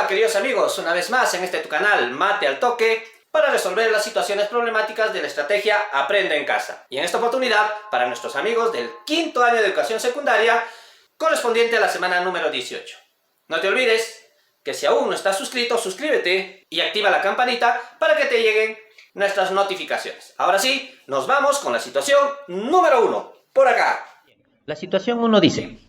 Hola queridos amigos, una vez más en este tu canal Mate al Toque para resolver las situaciones problemáticas de la estrategia Aprende en Casa. Y en esta oportunidad para nuestros amigos del quinto año de educación secundaria correspondiente a la semana número 18. No te olvides que si aún no estás suscrito, suscríbete y activa la campanita para que te lleguen nuestras notificaciones. Ahora sí, nos vamos con la situación número 1, por acá. La situación 1 dice: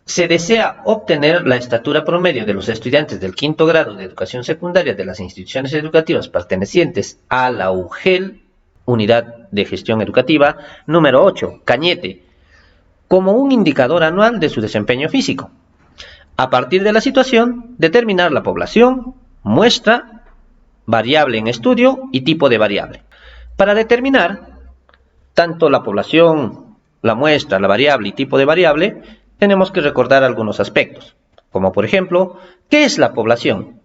se desea obtener la estatura promedio de los estudiantes del quinto grado de educación secundaria de las instituciones educativas pertenecientes a la UGEL, Unidad de Gestión Educativa, número 8, Cañete, como un indicador anual de su desempeño físico. A partir de la situación, determinar la población, muestra, variable en estudio y tipo de variable. Para determinar tanto la población, la muestra, la variable y tipo de variable, tenemos que recordar algunos aspectos, como por ejemplo, ¿qué es la población?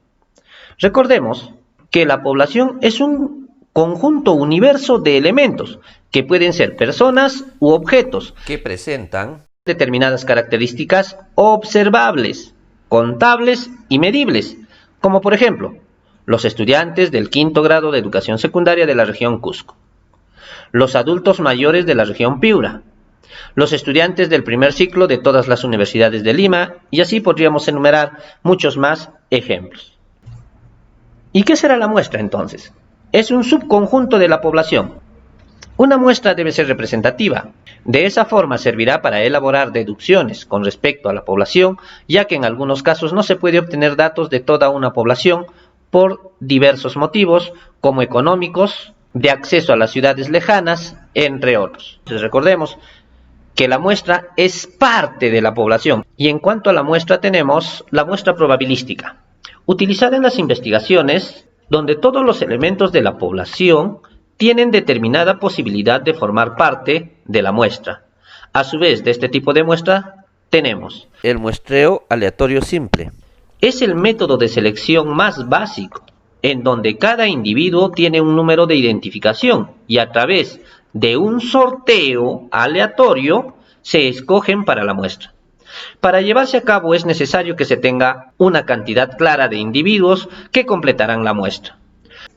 Recordemos que la población es un conjunto universo de elementos que pueden ser personas u objetos que presentan determinadas características observables, contables y medibles, como por ejemplo, los estudiantes del quinto grado de educación secundaria de la región Cusco, los adultos mayores de la región Piura, los estudiantes del primer ciclo de todas las universidades de Lima, y así podríamos enumerar muchos más ejemplos. ¿Y qué será la muestra entonces? Es un subconjunto de la población. Una muestra debe ser representativa. De esa forma servirá para elaborar deducciones con respecto a la población, ya que en algunos casos no se puede obtener datos de toda una población por diversos motivos, como económicos, de acceso a las ciudades lejanas, entre otros. Entonces, recordemos que la muestra es parte de la población. Y en cuanto a la muestra tenemos la muestra probabilística, utilizada en las investigaciones donde todos los elementos de la población tienen determinada posibilidad de formar parte de la muestra. A su vez, de este tipo de muestra tenemos el muestreo aleatorio simple. Es el método de selección más básico, en donde cada individuo tiene un número de identificación y a través de un sorteo aleatorio se escogen para la muestra. Para llevarse a cabo es necesario que se tenga una cantidad clara de individuos que completarán la muestra.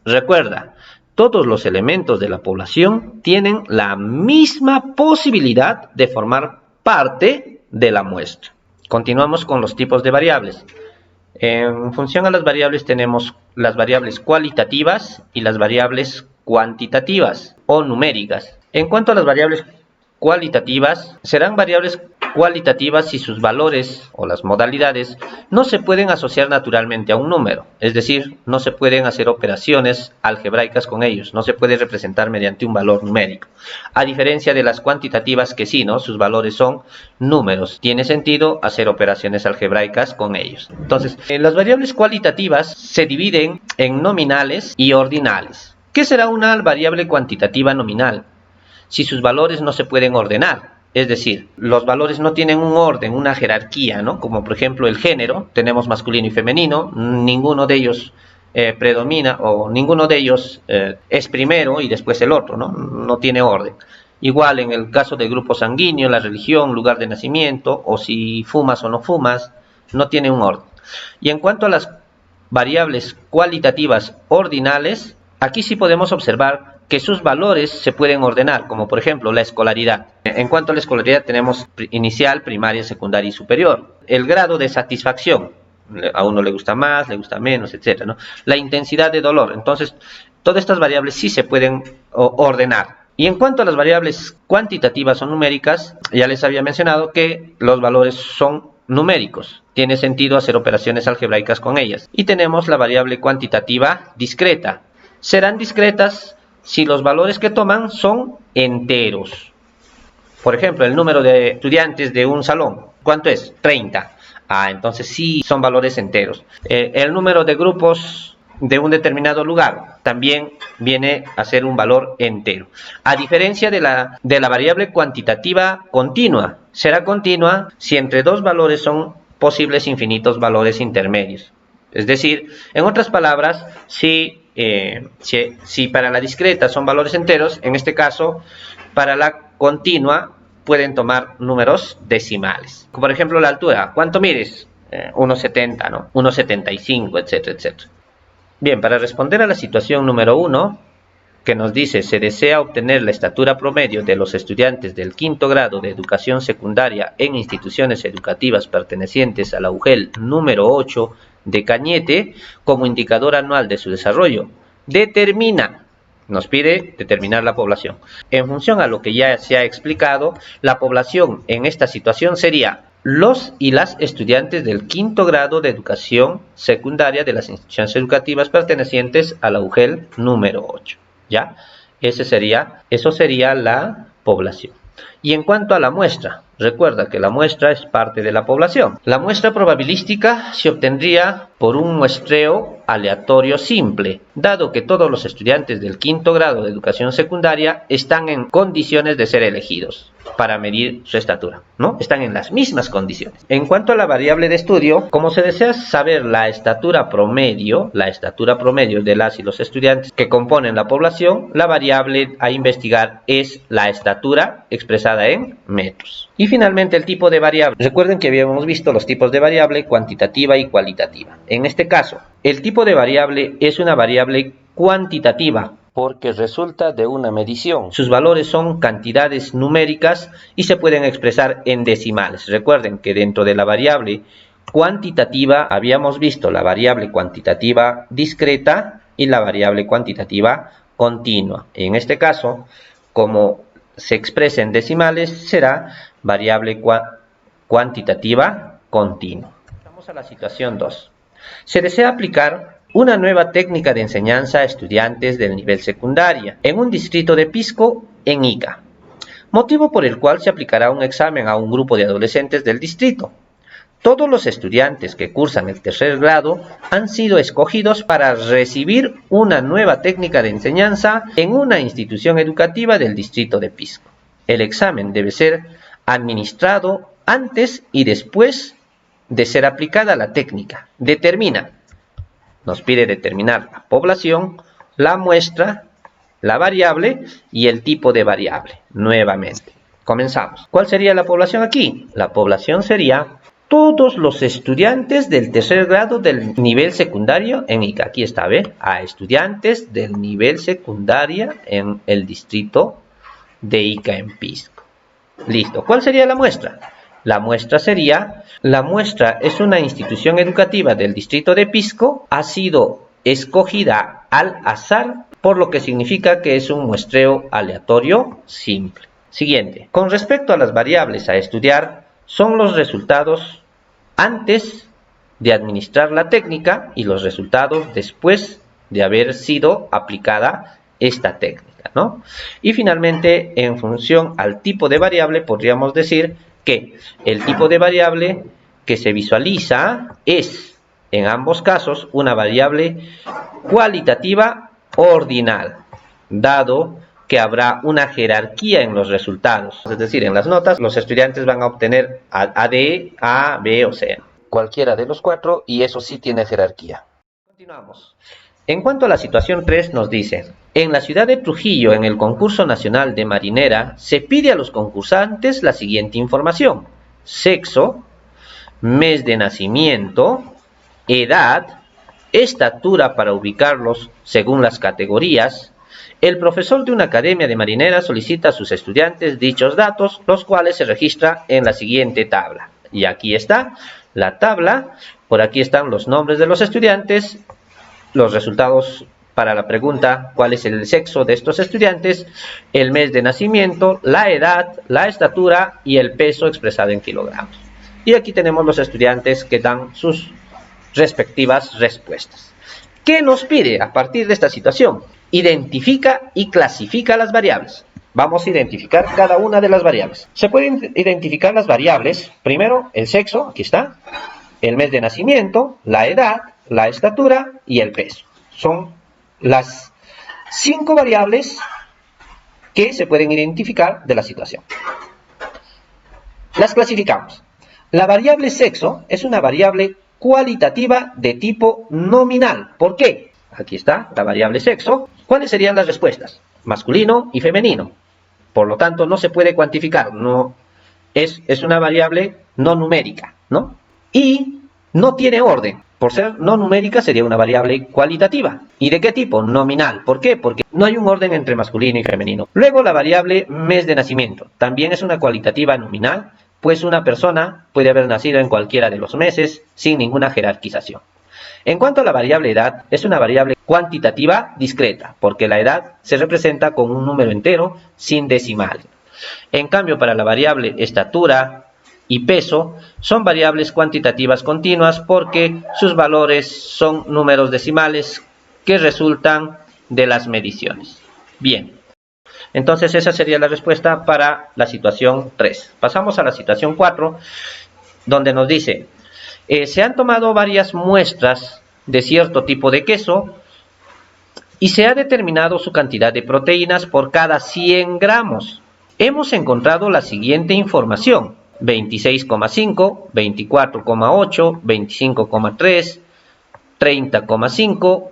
Recuerda, todos los elementos de la población tienen la misma posibilidad de formar parte de la muestra. Continuamos con los tipos de variables. En función a las variables tenemos las variables cualitativas y las variables cuantitativas o numéricas. En cuanto a las variables cualitativas, serán variables cualitativas si sus valores o las modalidades no se pueden asociar naturalmente a un número, es decir, no se pueden hacer operaciones algebraicas con ellos, no se puede representar mediante un valor numérico, a diferencia de las cuantitativas que sí, ¿no? Sus valores son números, tiene sentido hacer operaciones algebraicas con ellos. Entonces, las variables cualitativas se dividen en nominales y ordinales. ¿Qué será una variable cuantitativa nominal? Si sus valores no se pueden ordenar, es decir, los valores no tienen un orden, una jerarquía, ¿no? Como por ejemplo el género, tenemos masculino y femenino, ninguno de ellos predomina o ninguno de ellos es primero y después el otro, ¿no? No tiene orden. Igual en el caso del grupo sanguíneo, la religión, lugar de nacimiento, o si fumas o no fumas, no tiene un orden. Y en cuanto a las variables cualitativas ordinales, aquí sí podemos observar que sus valores se pueden ordenar, como por ejemplo la escolaridad. En cuanto a la escolaridad tenemos inicial, primaria, secundaria y superior. El grado de satisfacción, a uno le gusta más, le gusta menos, etc., ¿no? La intensidad de dolor. Entonces, todas estas variables sí se pueden ordenar. Y en cuanto a las variables cuantitativas o numéricas, ya les había mencionado que los valores son numéricos. Tiene sentido hacer operaciones algebraicas con ellas. Y tenemos la variable cuantitativa discreta. Serán discretas si los valores que toman son enteros. Por ejemplo, el número de estudiantes de un salón, ¿cuánto es? 30. Entonces sí son valores enteros. El número de grupos de un determinado lugar también viene a ser un valor entero. A diferencia de la variable cuantitativa continua. Será continua si entre dos valores son posibles infinitos valores intermedios. Es decir, en otras palabras, si para la discreta son valores enteros, en este caso, para la continua pueden tomar números decimales. Por ejemplo, la altura. ¿Cuánto mides? 1,70, ¿no? 1,75, etcétera, etcétera. Bien, para responder a la situación número 1, que nos dice, se desea obtener la estatura promedio de los estudiantes del quinto grado de educación secundaria en instituciones educativas pertenecientes a la UGEL número 8 de Cañete como indicador anual de su desarrollo. Determina, nos pide determinar la población. En función a lo que ya se ha explicado, la población en esta situación sería los y las estudiantes del quinto grado de educación secundaria de las instituciones educativas pertenecientes a la UGEL número 8. ¿Ya? Eso sería la población. Y en cuanto a la muestra, recuerda que la muestra es parte de la población. La muestra probabilística se obtendría por un muestreo aleatorio simple, dado que todos los estudiantes del quinto grado de educación secundaria están en condiciones de ser elegidos para medir su estatura, ¿no? Están en las mismas condiciones. En cuanto a la variable de estudio, como se desea saber la estatura promedio de las y los estudiantes que componen la población, la variable a investigar es la estatura expresada en metros. Y finalmente el tipo de variable. Recuerden que habíamos visto los tipos de variable cuantitativa y cualitativa. En este caso, el tipo de variable es una variable cuantitativa porque resulta de una medición. Sus valores son cantidades numéricas y se pueden expresar en decimales. Recuerden que dentro de la variable cuantitativa habíamos visto la variable cuantitativa discreta y la variable cuantitativa continua. En este caso, como se expresa en decimales, será variable cuantitativa continua. Vamos a la situación 2. Se desea aplicar una nueva técnica de enseñanza a estudiantes del nivel secundaria en un distrito de Pisco en Ica, motivo por el cual se aplicará un examen a un grupo de adolescentes del distrito. Todos los estudiantes que cursan el tercer grado han sido escogidos para recibir una nueva técnica de enseñanza en una institución educativa del distrito de Pisco. El examen debe ser administrado antes y después de ser aplicada la técnica. Nos pide determinar la población, la muestra, la variable y el tipo de variable. Nuevamente, comenzamos. ¿Cuál sería la población aquí? La población sería todos los estudiantes del tercer grado del nivel secundario en Ica. Aquí está, ¿ve? A estudiantes del nivel secundario en el distrito de Ica en Pisco. Listo. ¿Cuál sería la muestra? La muestra es una institución educativa del distrito de Pisco, ha sido escogida al azar, por lo que significa que es un muestreo aleatorio simple. Siguiente. Con respecto a las variables a estudiar, son los resultados antes de administrar la técnica y los resultados después de haber sido aplicada esta técnica, ¿no? Y finalmente, en función al tipo de variable, podríamos decir que el tipo de variable que se visualiza es, en ambos casos, una variable cualitativa ordinal, dado que habrá una jerarquía en los resultados. Es decir, en las notas, los estudiantes van a obtener AD, A, B o C. Cualquiera de los cuatro, y eso sí tiene jerarquía. Continuamos. En cuanto a la situación 3, nos dice: en la ciudad de Trujillo, en el concurso nacional de marinera, se pide a los concursantes la siguiente información: sexo, mes de nacimiento, edad, estatura para ubicarlos según las categorías. El profesor de una academia de marinera solicita a sus estudiantes dichos datos, los cuales se registran en la siguiente tabla. Y aquí está la tabla, por aquí están los nombres de los estudiantes, los resultados para la pregunta ¿cuál es el sexo de estos estudiantes?, el mes de nacimiento, la edad, la estatura y el peso expresado en kilogramos. Y aquí tenemos los estudiantes que dan sus respectivas respuestas. ¿Qué nos pide a partir de esta situación? Identifica y clasifica las variables. Vamos a identificar cada una de las variables. Se pueden identificar las variables, primero el sexo, aquí está, el mes de nacimiento, la edad, la estatura y el peso. Son las 5 variables que se pueden identificar de la situación. Las clasificamos. La variable sexo es una variable cualitativa de tipo nominal. ¿Por qué? Aquí está la variable sexo. ¿Cuáles serían las respuestas? Masculino y femenino. Por lo tanto, no se puede cuantificar. No, es una variable no numérica, ¿no? Y no tiene orden. Por ser no numérica sería una variable cualitativa. ¿Y de qué tipo? Nominal. ¿Por qué? Porque no hay un orden entre masculino y femenino. Luego la variable mes de nacimiento. También es una cualitativa nominal, pues una persona puede haber nacido en cualquiera de los meses sin ninguna jerarquización. En cuanto a la variable edad, es una variable cuantitativa discreta, porque la edad se representa con un número entero sin decimales. En cambio, para la variable estatura y peso, son variables cuantitativas continuas porque sus valores son números decimales que resultan de las mediciones. Bien, entonces esa sería la respuesta para la situación 3. Pasamos a la situación 4, donde nos dice, se han tomado varias muestras de cierto tipo de queso y se ha determinado su cantidad de proteínas por cada 100 gramos. Hemos encontrado la siguiente información: 26,5, 24,8, 25,3, 30,5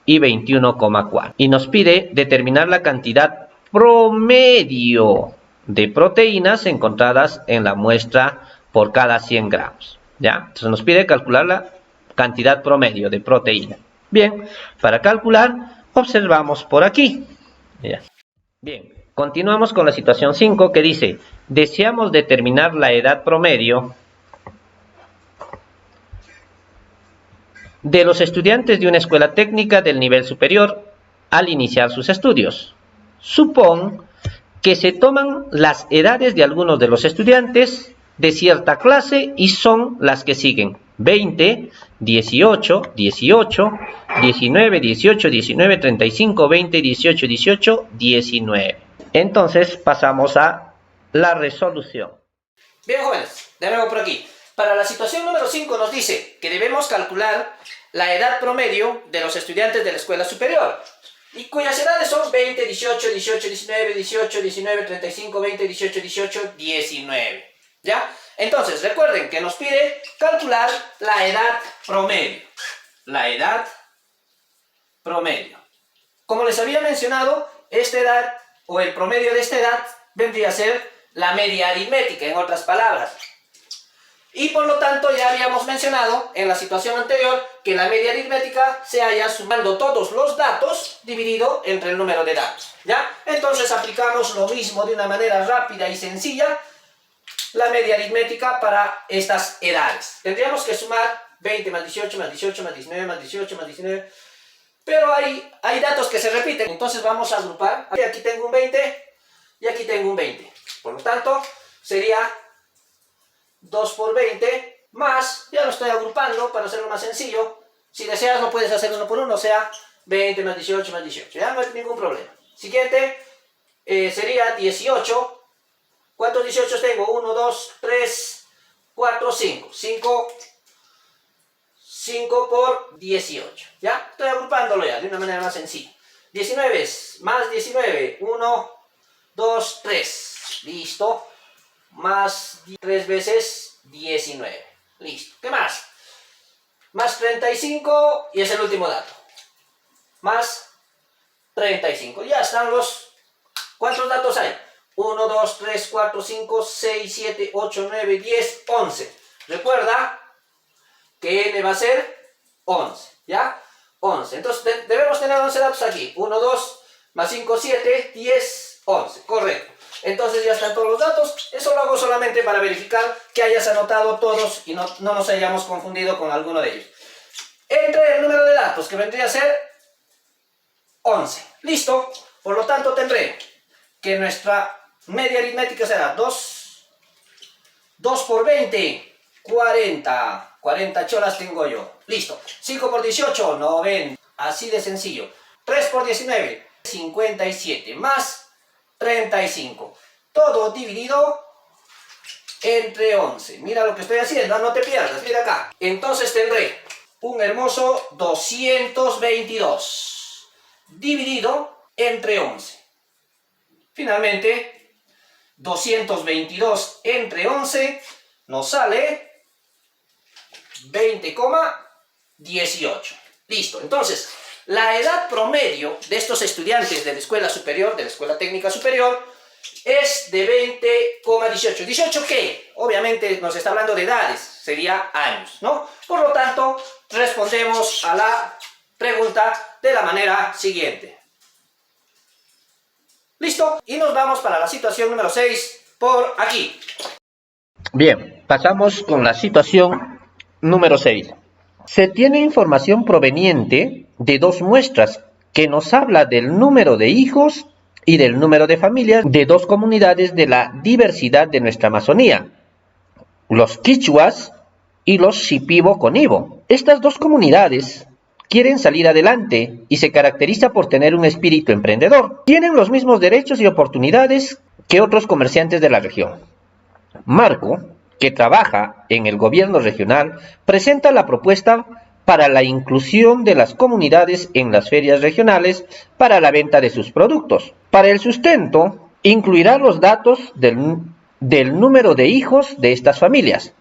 y 21,4. Y nos pide determinar la cantidad promedio de proteínas encontradas en la muestra por cada 100 gramos. ¿Ya? Entonces nos pide calcular la cantidad promedio de proteína. Bien, para calcular, observamos por aquí. ¿Ya? Bien, continuamos con la situación 5 que dice, deseamos determinar la edad promedio de los estudiantes de una escuela técnica del nivel superior al iniciar sus estudios. Supón que se toman las edades de algunos de los estudiantes de cierta clase y son las que siguen: 20, 18, 18, 19, 18, 19, 35, 20, 18, 18, 19. Entonces pasamos a la resolución. Bien, jóvenes, de nuevo por aquí. Para la situación número 5 nos dice que debemos calcular la edad promedio de los estudiantes de la escuela superior, y cuyas edades son 20, 18, 18, 19, 18, 19, 35, 20, 18, 18, 19. ¿Ya? Entonces, recuerden que nos pide calcular la edad promedio. La edad promedio. Como les había mencionado, esta edad, o el promedio de esta edad, vendría a ser la media aritmética, en otras palabras. Y por lo tanto ya habíamos mencionado en la situación anterior que la media aritmética se halla sumando todos los datos dividido entre el número de datos. ¿Ya? Entonces aplicamos lo mismo de una manera rápida y sencilla, la media aritmética para estas edades. Tendríamos que sumar 20 más 18 más 18 más 19 más 18 más 19, pero hay datos que se repiten, entonces vamos a agrupar. Aquí tengo un 20 y aquí tengo un 20. Por lo tanto, sería 2 por 20 más, ya lo estoy agrupando para hacerlo más sencillo. Si deseas lo puedes hacer uno por uno, o sea, 20 más 18 más 18. Ya no hay ningún problema. Siguiente sería 18. ¿Cuántos 18 tengo? 1, 2, 3, 4, 5. 5 por 18. ¿Ya? Estoy agrupándolo ya de una manera más sencilla. 19 más 19. 1, 2, 3. Listo. Más 3 veces 19. Listo. ¿Qué más? Más 35 y es el último dato. Más 35. Ya están los... ¿Cuántos datos hay? 1, 2, 3, 4, 5, 6, 7, 8, 9, 10, 11. Recuerda que n va a ser 11. ¿Ya? 11. Entonces debemos tener 11 datos aquí. 1, 2, más 5, 7, 10, 11. Correcto. Entonces ya están todos los datos. Eso lo hago solamente para verificar que hayas anotado todos y no nos hayamos confundido con alguno de ellos. Entre el número de datos, que vendría a ser 11. Listo. Por lo tanto tendré que nuestra media aritmética será 2 por 20, 40. 40 cholas tengo yo. Listo. 5 por 18, 90. Así de sencillo. 3 por 19, 57. Más 35. Todo dividido entre 11. Mira lo que estoy haciendo, no te pierdas. Mira acá. Entonces tendré un hermoso 222 dividido entre 11. Finalmente, 222 entre 11 nos sale 20,18. Listo. Entonces, la edad promedio de estos estudiantes de la escuela superior, de la escuela técnica superior, es de 20,18. ¿18 qué? Obviamente nos está hablando de edades, sería años, ¿no? Por lo tanto, respondemos a la pregunta de la manera siguiente. ¿Listo? Y nos vamos para la situación número 6 por aquí. Bien, pasamos con la situación número 6. Se tiene información proveniente de dos muestras que nos habla del número de hijos y del número de familias de dos comunidades de la diversidad de nuestra Amazonía, los quichuas y los shipibo-conibo. Estas dos comunidades quieren salir adelante y se caracteriza por tener un espíritu emprendedor. Tienen los mismos derechos y oportunidades que otros comerciantes de la región. Marco, que trabaja en el gobierno regional, presenta la propuesta para la inclusión de las comunidades en las ferias regionales para la venta de sus productos. Para el sustento, incluirá los datos del número de hijos de estas familias.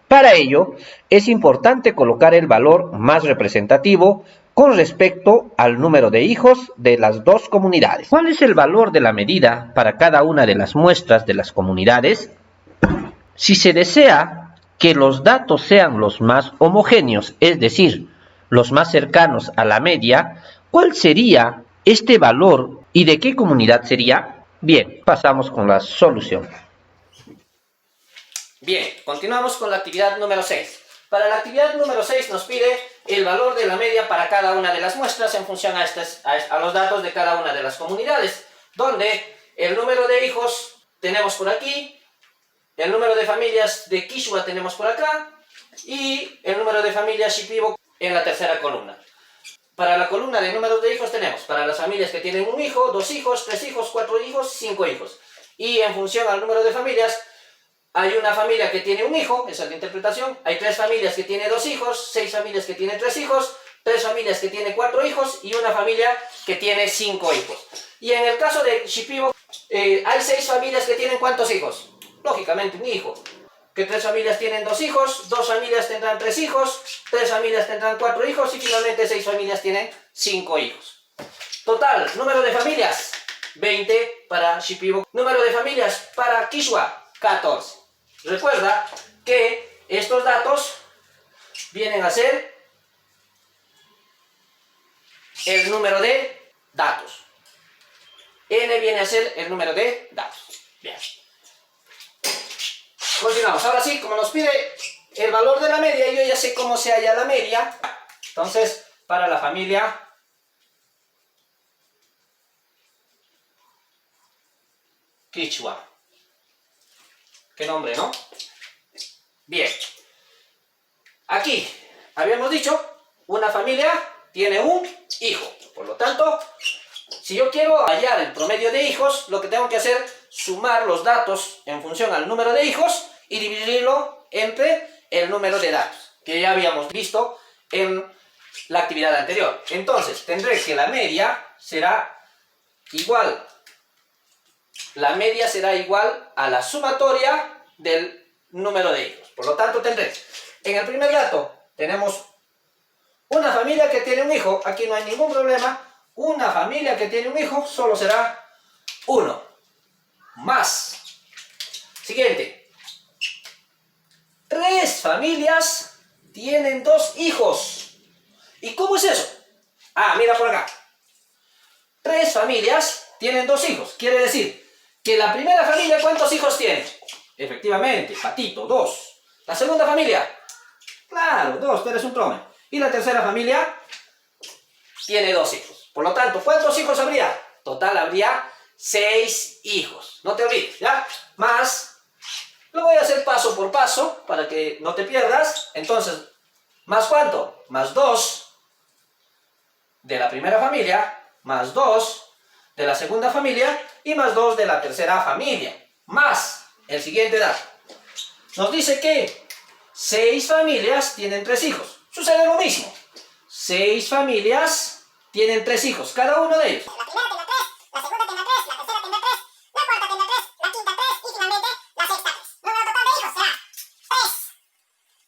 Para ello, es importante colocar el valor más representativo con respecto al número de hijos de las dos comunidades. ¿Cuál es el valor de la medida para cada una de las muestras de las comunidades? Si se desea que los datos sean los más homogéneos, es decir, los más cercanos a la media, ¿cuál sería este valor y de qué comunidad sería? Bien, pasamos con la solución. Bien, continuamos con la actividad número 6. Para la actividad número 6 nos pide el valor de la media para cada una de las muestras en función a los datos de cada una de las comunidades, donde el número de hijos tenemos por aquí, el número de familias de Quichua tenemos por acá y el número de familias Shipibo en la tercera columna. Para la columna de números de hijos tenemos para las familias que tienen un hijo, 2 hijos, 3 hijos, 4 hijos, 5 hijos. Y en función al número de familias, hay una familia que tiene un hijo, esa es la interpretación, hay 3 familias que tienen 2 hijos, 6 familias que tienen 3 hijos, 3 familias que tienen 4 hijos y una familia que tiene 5 hijos. Y en el caso de Shipibo, hay 6 familias que tienen ¿cuántos hijos? Lógicamente un hijo. Que 3 familias tienen 2 hijos, 2 familias tendrán 3 hijos, 3 familias tendrán 4 hijos y finalmente 6 familias tienen 5 hijos. Total, número de familias, 20 para Shipibo. Número de familias para Quichua, 14. Recuerda que estos datos vienen a ser el número de datos. N viene a ser el número de datos. Bien. Continuamos. Ahora sí, como nos pide el valor de la media, yo ya sé cómo se halla la media. Entonces, para la familia Quichua. ¿Qué nombre, no? Bien. Aquí, habíamos dicho, una familia tiene un hijo. Por lo tanto, si yo quiero hallar el promedio de hijos, lo que tengo que hacer es sumar los datos en función al número de hijos y dividirlo entre el número de datos, que ya habíamos visto en la actividad anterior. Entonces, tendré que la media será igual. La media será igual a la sumatoria del número de hijos. Por lo tanto, tendré, en el primer dato, tenemos una familia que tiene un hijo. Aquí no hay ningún problema. Una familia que tiene un hijo solo será 1. Más. Siguiente. 3 familias tienen 2 hijos. ¿Y cómo es eso? Ah, mira por acá. 3 familias tienen 2 hijos. Quiere decir que la primera familia, ¿cuántos hijos tiene? Efectivamente, Patito, 2. La segunda familia, claro, 2, tú eres un trome. Y la tercera familia tiene 2 hijos. Por lo tanto, ¿cuántos hijos habría? Total habría 6 hijos. No te olvides, ¿ya? Más, lo voy a hacer paso por paso para que no te pierdas. Entonces, ¿más cuánto? Más 2 de la primera familia, más 2 de la segunda familia y más 2 de la tercera familia. Más el siguiente dato. Nos dice que 6 familias tienen 3 hijos. Sucede lo mismo. 6 familias tienen 3 hijos, cada uno de ellos. La primera tendrá 3, la segunda tendrá 3, la tercera tendrá 3, la cuarta tendrá 3, la quinta 3 y finalmente la sexta 3. Número total de hijos será 3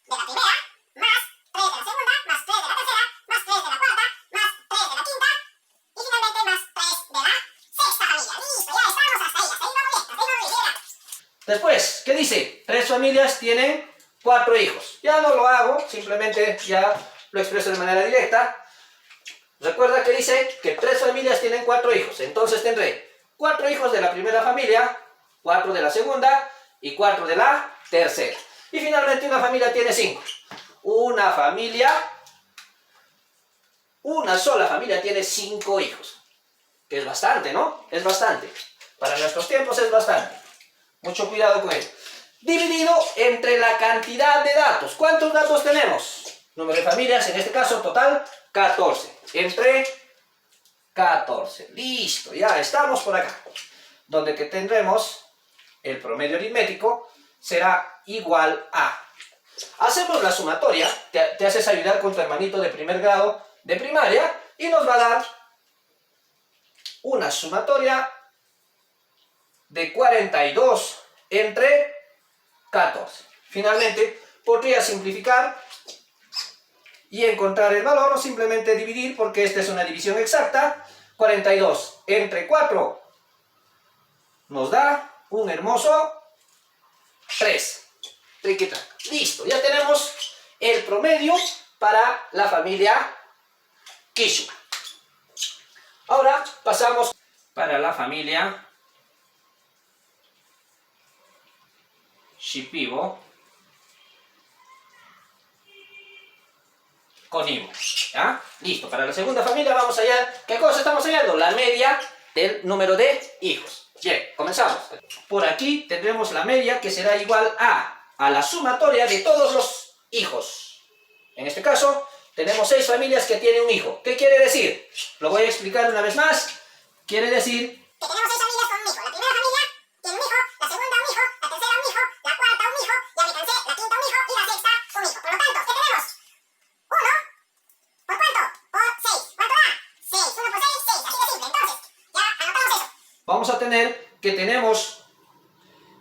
de la primera, más 3 de la segunda, más 3 de la tercera, más 3 de la cuarta, más 3 de la quinta y finalmente más 3 de la sexta familia. Listo, ya estamos hasta ahí va muy bien. Después, ¿qué dice? 3 familias tienen 4 hijos. Ya no lo hago, simplemente ya lo expreso de manera directa. Recuerda que dice que 3 familias tienen 4 hijos. Entonces tendré 4 hijos de la primera familia, 4 de la segunda y 4 de la tercera. Y finalmente una familia tiene 5. Una sola familia tiene 5 hijos. Que es bastante, ¿no? Es bastante. Para nuestros tiempos es bastante. Mucho cuidado con ello. Dividido entre la cantidad de datos. ¿Cuántos datos tenemos? Número de familias, en este caso total 14. Entre 14. Listo, ya estamos por acá. Donde que tendremos el promedio aritmético será igual a. Hacemos la sumatoria, te haces ayudar con tu hermanito de primer grado de primaria y nos va a dar una sumatoria de 42 entre 14. Finalmente, podría simplificar y encontrar el valor o simplemente dividir, porque esta es una división exacta. 42 entre 4 nos da un hermoso 3. Listo, ya tenemos el promedio para la familia Quechua. Ahora pasamos para la familia Shipibo Conibo. ¿Ya? Listo, para la segunda familia vamos allá. ¿Qué cosa estamos hallando? La media del número de hijos. Bien, comenzamos. Por aquí tendremos la media que será igual a la sumatoria de todos los hijos. En este caso, tenemos 6 familias que tienen un hijo. ¿Qué quiere decir? Lo voy a explicar una vez más. Quiere decir que tenemos 6 familias con un hijo. La primera familia tiene un hijo, la segunda un hijo, la tercera un hijo, la cuarta un hijo, ya me cansé, la quinta un hijo y la sexta un hijo. Por lo tanto, ¿qué tenemos? 1 ¿por cuánto? Por 6. ¿Cuánto da? 6. 1 por 6, 6. Así de simple. Entonces, ya anotamos eso. vamos a tener que tenemos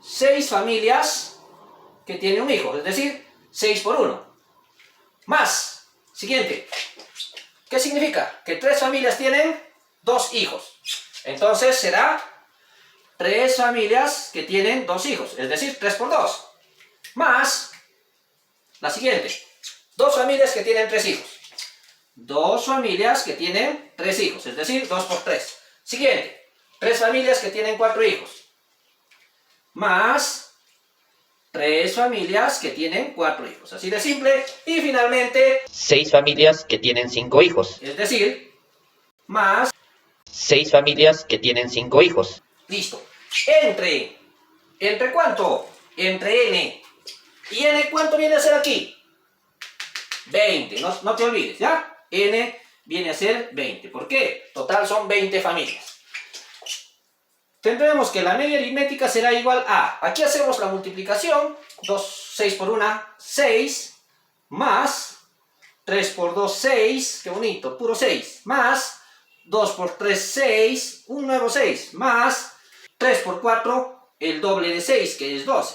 6 familias que tienen un hijo, es decir, 6 por 1. Más, siguiente, ¿qué significa? Que 3 familias tienen 2 hijos. Entonces será 3 familias que tienen 2 hijos, es decir, 3 por 2. Más, la siguiente, 2 familias que tienen 3 hijos. 2 familias que tienen 3 hijos, es decir, 2 por 3. Siguiente, 3 familias que tienen 4 hijos. Más 3 familias que tienen 4 hijos. Así de simple. Y finalmente 6 familias que tienen 5 hijos. es decir, más. 6 familias que tienen 5 hijos. Listo. ¿Entre cuánto? Entre n. ¿Y n cuánto viene a ser aquí? 20. No te olvides, ¿ya? N viene a ser 20. ¿Por qué? Total son 20 familias. Tendremos que la media aritmética será igual a. Aquí hacemos la multiplicación. 6 por 1, 6. Más 3 por 2, 6. Qué bonito, puro 6. Más 2 por 3, 6. Un nuevo 6. Más 3 por 4, el doble de 6, que es 12.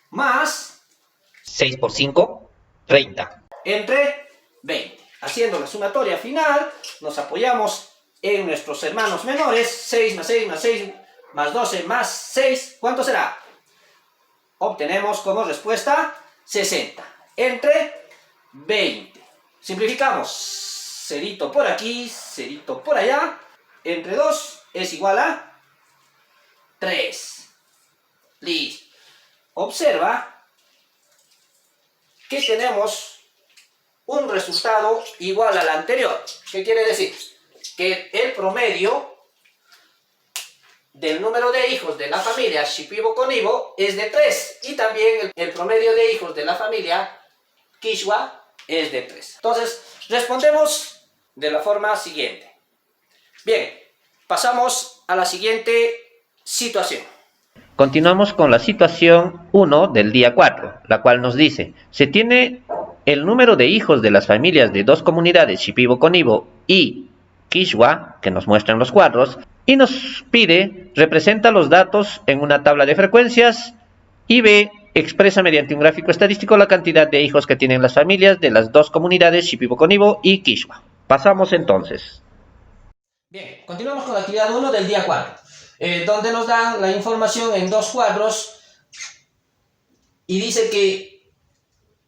Más 6 por 5, 30. entre 20. Haciendo la sumatoria final, nos apoyamos en nuestros hermanos menores. 6 más 6 más 6 más 12 más 6. ¿Cuánto será? Obtenemos como respuesta 60. Entre 20. Simplificamos. Cerito por aquí, cerito por allá. Entre 2 es igual a 3. Listo. Observa que tenemos un resultado igual al anterior. ¿Qué quiere decir? Que el promedio del número de hijos de la familia Shipibo Conibo es de 3. Y también el promedio de hijos de la familia Quechua es de 3. Entonces, respondemos de la forma siguiente. Bien, pasamos a la siguiente situación. Continuamos con la situación 1 del día 4, la cual nos dice: se tiene el número de hijos de las familias de 2 comunidades Shipibo Conibo y Quechua, que nos muestran los cuadros, y nos pide: representa los datos en una tabla de frecuencias, y B, expresa mediante un gráfico estadístico la cantidad de hijos que tienen las familias de las 2 comunidades Shipibo Conibo y Quechua. Pasamos entonces. Bien, continuamos con la actividad 1 del día 4, donde nos dan la información en 2 cuadros y dice que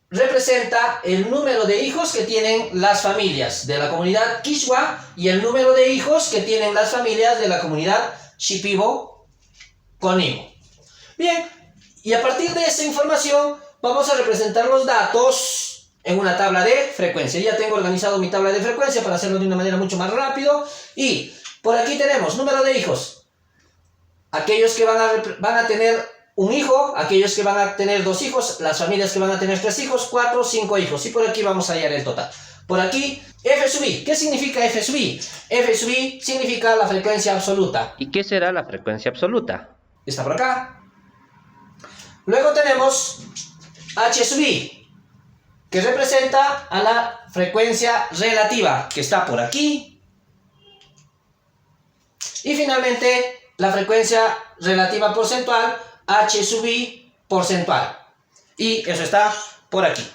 representa el número de hijos que tienen las familias de la comunidad Quichua y el número de hijos que tienen las familias de la comunidad Shipibo Conimo. Bien, y a partir de esa información vamos a representar los datos en una tabla de frecuencia. Ya tengo organizado mi tabla de frecuencia para hacerlo de una manera mucho más rápido. Y por aquí tenemos número de hijos. Aquellos que van a tener un hijo, aquellos que van a tener 2 hijos, las familias que van a tener 3 hijos, 4, 5 hijos. Y por aquí vamos a hallar el total. Por aquí, F sub i. ¿Qué significa F sub i? F sub i significa la frecuencia absoluta. ¿Y qué será la frecuencia absoluta? Está por acá. Luego tenemos H sub i, que representa a la frecuencia relativa, que está por aquí. Y finalmente, la frecuencia relativa porcentual, H sub i porcentual. Y eso está por aquí.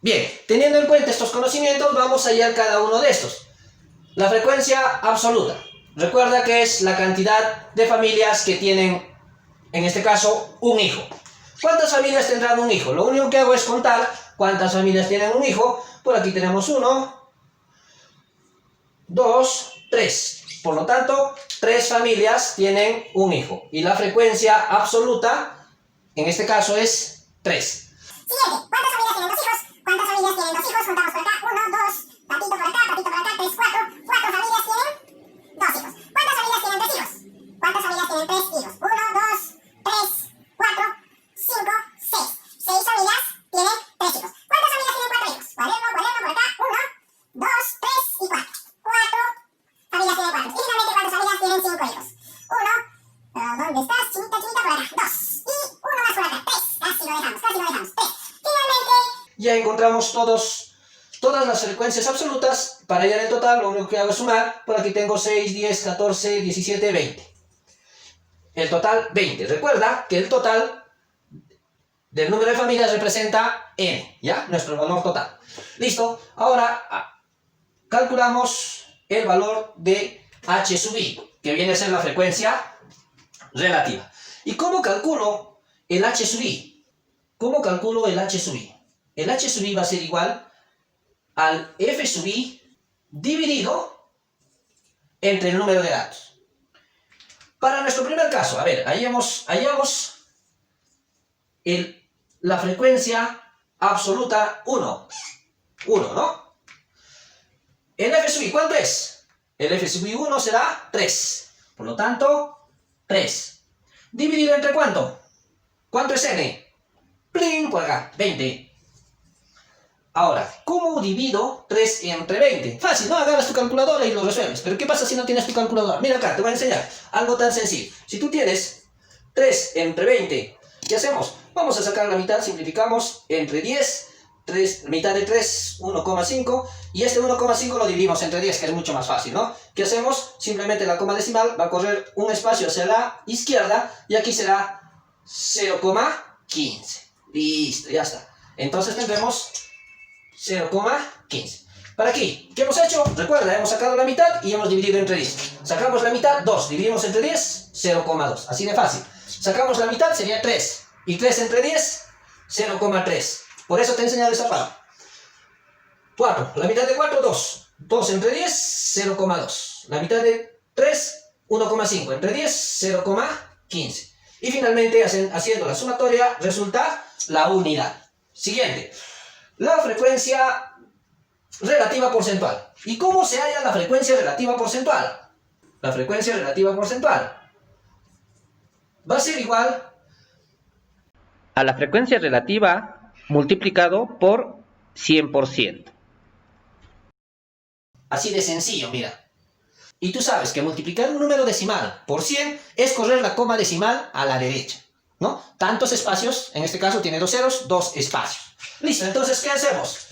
Bien, teniendo en cuenta estos conocimientos, vamos a hallar cada uno de estos. La frecuencia absoluta. Recuerda que es la cantidad de familias que tienen, en este caso, un hijo. ¿Cuántas familias tendrán un hijo? Lo único que hago es contar cuántas familias tienen un hijo. Por aquí tenemos 1, 2, 3. Por lo tanto, 3 familias tienen un hijo. Y la frecuencia absoluta, en este caso, es 3. Siguiente, ¿cuántas familias tienen 2 hijos? ¿Cuántas familias tienen 2 hijos? Juntamos por acá, 1, 2, patito por acá, 3, 4. 4 familias tienen 2 hijos. ¿Cuántas familias tienen 3 hijos? ¿Cuántas familias tienen 3 hijos? 1, 2, 3, 4, 5, 6. 6 familias tienen 3 hijos. ¿Cuántas familias tienen 4 hijos? Cuaderno por acá, 1, 2, 3 y 4. 4 familias tienen 4. Y finalmente, ¿cuántas familias tienen 5 hijos? 1, ¿dónde estás? Chinita, por acá, 2. Y 1 más por acá, 3. Casi lo dejamos, 3. Finalmente, Ya encontramos todas las frecuencias absolutas. Para hallar el total, lo único que hago es sumar. Por aquí tengo 6, 10, 14, 17, 20. El total, 20. Recuerda que el total del número de familias representa n, ¿ya? Nuestro valor total. Listo. Ahora calculamos el valor de H sub i, que viene a ser la frecuencia relativa. ¿Y cómo calculo el H sub i? ¿Cómo calculo el H sub i? El H sub i va a ser igual al F sub i dividido entre el número de datos. Para nuestro primer caso, a ver, hallamos la frecuencia absoluta 1, ¿no? El F sub i, ¿cuánto es? El F sub i 1 será 3. Por lo tanto, 3. ¿Dividido entre cuánto? ¿Cuánto es n? ¡Plin! Por acá, 20. Ahora, ¿cómo divido 3 entre 20? Fácil, ¿no? Agarras tu calculadora y lo resuelves. Pero ¿qué pasa si no tienes tu calculadora? Mira acá, te voy a enseñar algo tan sencillo. Si tú tienes 3 entre 20, ¿qué hacemos? Vamos a sacar la mitad, simplificamos entre 10, 3, mitad de 3, 1,5. Y este 1,5 lo dividimos entre 10, que es mucho más fácil, ¿no? ¿Qué hacemos? Simplemente la coma decimal va a correr un espacio hacia la izquierda y aquí será 0,15. Listo, ya está. Entonces tendremos 0,15. Para aquí, ¿qué hemos hecho? Recuerda, hemos sacado la mitad y hemos dividido entre 10. Sacamos la mitad, 2. Dividimos entre 10, 0,2. Así de fácil. Sacamos la mitad, sería 3. Y 3 entre 10, 0,3. Por eso te he enseñado esa parte. 4. La mitad de 4, 2. 2 entre 10, 0,2. La mitad de 3, 1,5. Entre 10, 0,15. Y finalmente, haciendo la sumatoria, resulta la unidad. Siguiente. La frecuencia relativa porcentual. ¿Y cómo se halla la frecuencia relativa porcentual? La frecuencia relativa porcentual va a ser igual A la frecuencia relativa multiplicado por 100%. así de sencillo, mira. Y tú sabes que multiplicar un número decimal por 100 es correr la coma decimal a la derecha, ¿no? Tantos espacios, en este caso tiene 2 ceros, 2 espacios. Listo, entonces, ¿qué hacemos?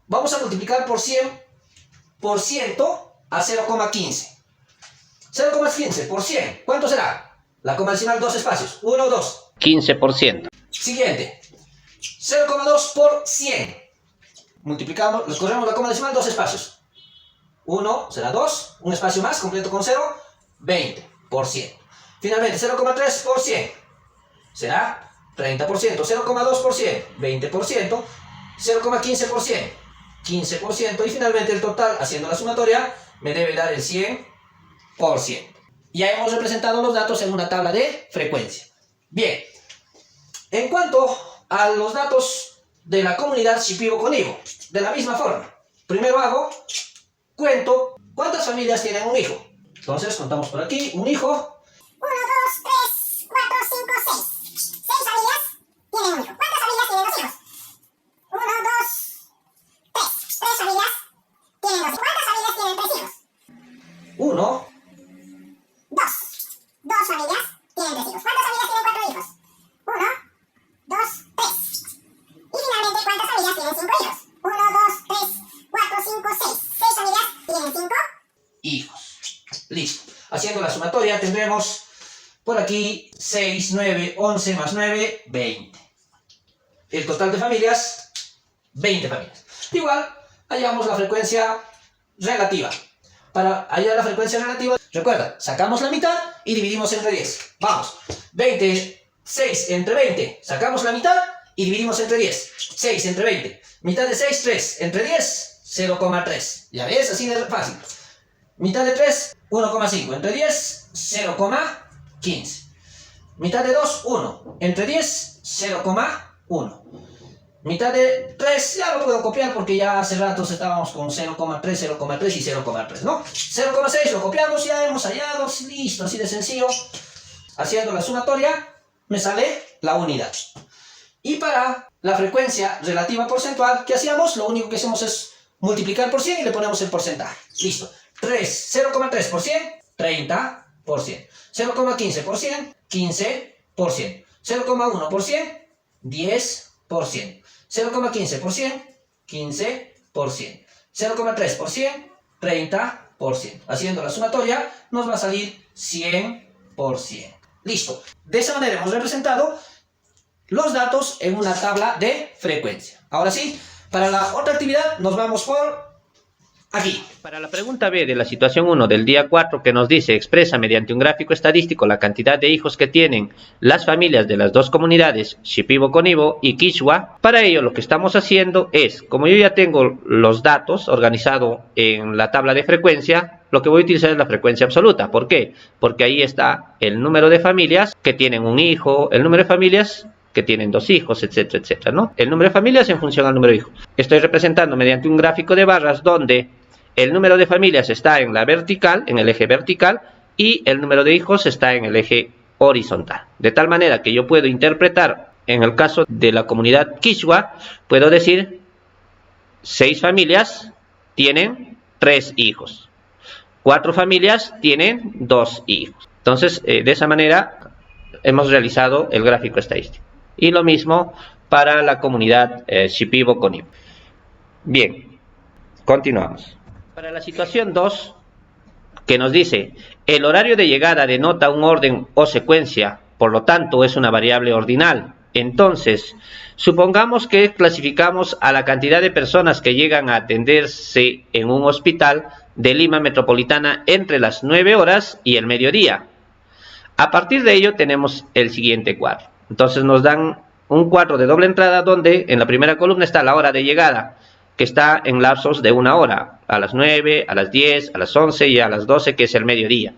Vamos a multiplicar por 100% a 0,15. 0,15 por 100, ¿cuánto será? La coma decimal, 2 espacios, 1, 2. 15%. Siguiente, 0,2 por 100. Multiplicamos, les corremos la coma decimal, 2 espacios. 1 será 2, un espacio más, completo con 0, 20%. Finalmente, 0,3 por 100. será 30%, 0,2%, 20%, 0,15%, 15% y finalmente el total, haciendo la sumatoria, me debe dar el 100%. Ya hemos representado los datos en una tabla de frecuencia. Bien, en cuanto a los datos de la comunidad Shipibo-Konibo, de la misma forma, primero cuento cuántas familias tienen un hijo. Entonces contamos por aquí, un hijo. 1, 2, 3, 4, 5, 6. 6 familias tienen un hijo. ¿Cuántas familias tienen dos hijos? 1, 2, 3. 3 familias tienen dos hijos. ¿Cuántas familias tienen tres hijos? 1, 2. 2 familias tienen tres hijos. ¿Cuántas familias tienen cuatro hijos? 1, 2, 3. Y finalmente, ¿cuántas familias tienen 5 hijos? 1, 2, 3, 4, 5, 6. 6 familias tienen 5 hijos. Listo. Haciendo la sumatoria tendremos por aquí 6, 9, 11 más 9, 20. El total de familias, 20 familias. Igual, hallamos la frecuencia relativa. Para hallar la frecuencia relativa, recuerda, sacamos la mitad y dividimos entre 10. Vamos, 6 entre 20, sacamos la mitad y dividimos entre 10. 6 entre 20, mitad de 6, 3, entre 10, 0,3. Ya ves, así de fácil. Mitad de 3, 1,5. Entre 10, 0,15. Mitad de 2, 1. Entre 10, 0,1. Mitad de 3, ya lo puedo copiar porque ya hace rato estábamos con 0,3, 0,3 y 0,3, ¿no? 0,6 lo copiamos, ya hemos hallado, listo, así de sencillo. Haciendo la sumatoria, me sale la unidad. Y para la frecuencia relativa porcentual, ¿qué hacíamos? Lo único que hacemos es multiplicar por 100 y le ponemos el porcentaje. Listo. 0,3%, 30%. 0,15%, 15%. 0,1%, 10%. 0,15%, 15%. 0,3%, 30%. Haciendo la sumatoria, nos va a salir 100%. Listo. De esa manera hemos representado los datos en una tabla de frecuencia. Ahora sí, para la otra actividad nos vamos por aquí. Para la pregunta B de la situación 1 del día 4 que nos dice expresa mediante un gráfico estadístico la cantidad de hijos que tienen las familias de las dos comunidades Shipibo-Konibo y Quechua, para ello lo que estamos haciendo es, como yo ya tengo los datos organizados en la tabla de frecuencia, lo que voy a utilizar es la frecuencia absoluta. ¿Por qué? Porque ahí está el número de familias que tienen un hijo, el número de familias que tienen dos hijos, etcétera, etcétera, ¿no? El número de familias en función al número de hijos. Estoy representando mediante un gráfico de barras donde el número de familias está en la vertical, en el eje vertical, y el número de hijos está en el eje horizontal. De tal manera que yo puedo interpretar, en el caso de la comunidad Quechua, puedo decir 6 familias tienen 3 hijos. 4 familias tienen 2 hijos. Entonces, de esa manera hemos realizado el gráfico estadístico. Y lo mismo para la comunidad Shipibo-Konibo. Bien, continuamos. Para la situación 2, que nos dice, el horario de llegada denota un orden o secuencia, por lo tanto es una variable ordinal. Entonces, supongamos que clasificamos a la cantidad de personas que llegan a atenderse en un hospital de Lima Metropolitana entre las 9 horas y el mediodía. A partir de ello tenemos el siguiente cuadro. Entonces nos dan un cuadro de doble entrada donde en la primera columna está la hora de llegada, que está en lapsos de 1 hora, a las 9, a las 10, a las 11 y a las 12, que es el mediodía.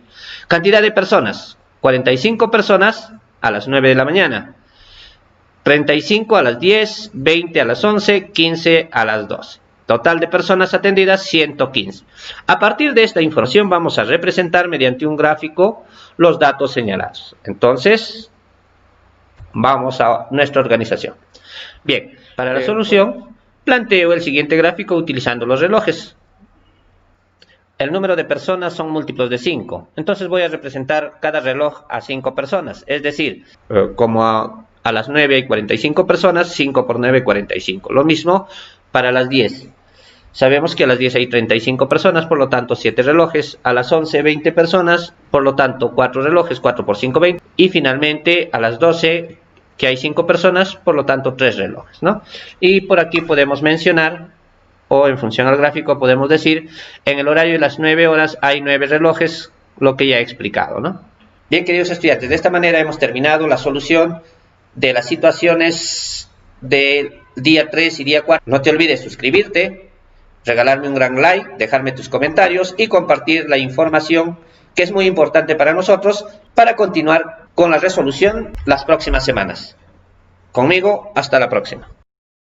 Cantidad de personas, 45 personas a las 9 de la mañana, 35 a las 10, 20 a las 11, 15 a las 12. Total de personas atendidas, 115. A partir de esta información vamos a representar mediante un gráfico los datos señalados. Entonces, vamos a nuestra organización. Bien, para la solución, planteo el siguiente gráfico utilizando los relojes. El número de personas son múltiplos de 5. Entonces voy a representar cada reloj a 5 personas. Es decir, como a las 9 hay 45 personas, 5 por 9, 45. Lo mismo para las 10. Sabemos que a las 10 hay 35 personas, por lo tanto 7 relojes. A las 11, 20 personas, por lo tanto 4 relojes, 4 por 5, 20. Y finalmente a las 12, que hay 5 personas, por lo tanto 3 relojes, ¿no? Y por aquí podemos mencionar, o en función al gráfico podemos decir, en el horario de las 9 horas hay 9 relojes, lo que ya he explicado, ¿no? Bien, queridos estudiantes, de esta manera hemos terminado la solución de las situaciones del día 3 y día 4. No te olvides suscribirte, regalarme un gran like, dejarme tus comentarios y compartir la información que es muy importante para nosotros para continuar con la resolución las próximas semanas. Conmigo, hasta la próxima.